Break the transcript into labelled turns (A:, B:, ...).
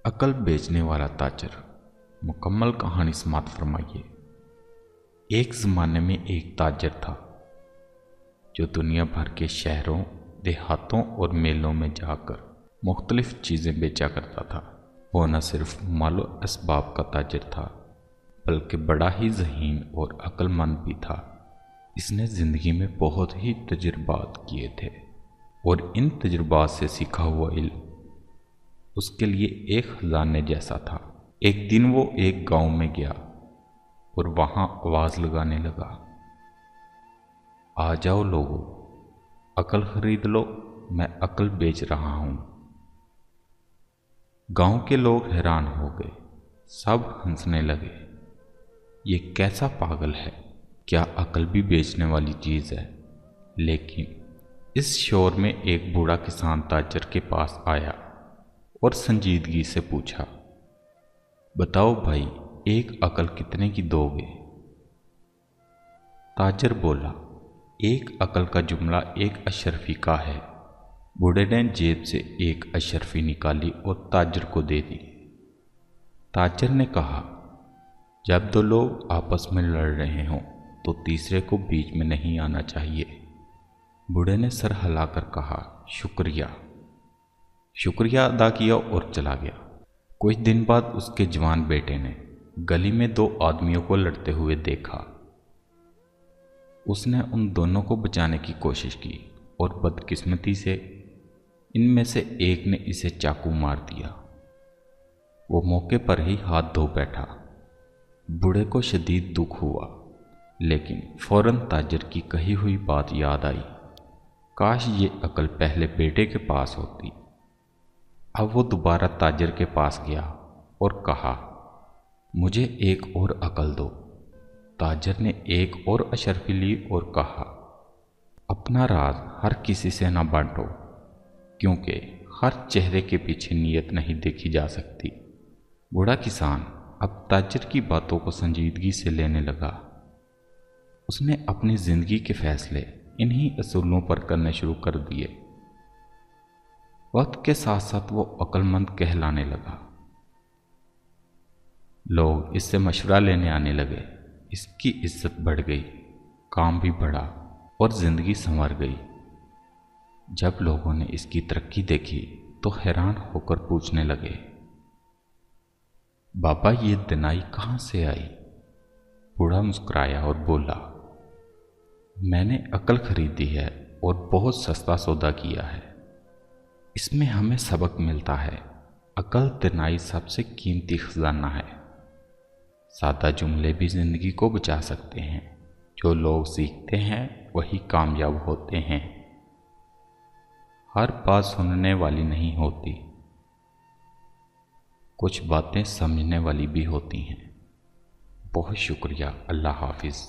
A: अकल बेचने वाला ताजर। मुकम्मल कहानी समाप्त फरमाइए। एक ज़माने में एक ताजर था जो दुनिया भर के शहरों, देहातों और मेलों में जाकर मुख्तलिफ़ चीज़ें बेचा करता था। वो न सिर्फ मालो असबाब का ताजर था बल्कि बड़ा ही ज़हीन और अक्लमंद भी था। इसने ज़िंदगी में बहुत ही तजुर्बात किए थे और इन तजुर्बात से सीखा हुआ इल्म उसके लिए एक खजाने जैसा था। एक दिन वो एक गांव में गया और वहां आवाज़ लगाने लगा, आ जाओ लोगों, अकल खरीद लो, मैं अकल बेच रहा हूं। गांव के लोग हैरान हो गए, सब हंसने लगे। ये कैसा पागल है, क्या अकल भी बेचने वाली चीज़ है? लेकिन इस शोर में एक बूढ़ा किसान ताजर के पास आया और संजीदगी से पूछा, बताओ भाई, एक अकल कितने की दोगे? ताजर बोला, एक अकल का जुमला एक अशरफी का है। बूढ़े ने जेब से एक अशरफी निकाली और ताजर को दे दी। ताजर ने कहा, जब दो लोग आपस में लड़ रहे हों तो तीसरे को बीच में नहीं आना चाहिए। बूढ़े ने सर हिलाकर कहा, शुक्रिया। शुक्रिया अदा किया और चला गया। कुछ दिन बाद उसके जवान बेटे ने गली में दो आदमियों को लड़ते हुए देखा। उसने उन दोनों को बचाने की कोशिश की और बदकिस्मती से इनमें से एक ने इसे चाकू मार दिया। वो मौके पर ही हाथ धो बैठा। बूढ़े को शदीद दुख हुआ, लेकिन फौरन ताजर की कही हुई बात याद आई। काश ये अकल पहले बेटे के पास होती। अब वो दोबारा ताजर के पास गया और कहा, मुझे एक और अकल दो। ताजर ने एक और अशरफी ली और कहा, अपना राज हर किसी से ना बांटो, क्योंकि हर चेहरे के पीछे नीयत नहीं देखी जा सकती। बूढ़ा किसान अब ताजर की बातों को संजीदगी से लेने लगा। उसने अपनी ज़िंदगी के फैसले इन्हीं असूलों पर करने शुरू कर दिए। वक्त के साथ साथ वो अक्लमंद कहलाने लगा। लोग इससे मशवरा लेने आने लगे। इसकी इज्जत बढ़ गई, काम भी बढ़ा और ज़िंदगी संवर गई। जब लोगों ने इसकी तरक्की देखी तो हैरान होकर पूछने लगे, बाबा, ये दिनाई कहाँ से आई? बूढ़ा मुस्कुराया और बोला, मैंने अकल खरीदी है और बहुत सस्ता सौदा किया है। इसमें हमें सबक मिलता है, अकल दिनाई सबसे कीमती खजाना है। सादा जुमले भी ज़िंदगी को बचा सकते हैं। जो लोग सीखते हैं वही कामयाब होते हैं। हर बात सुनने वाली नहीं होती, कुछ बातें समझने वाली भी होती हैं। बहुत शुक्रिया। अल्लाह हाफिज़।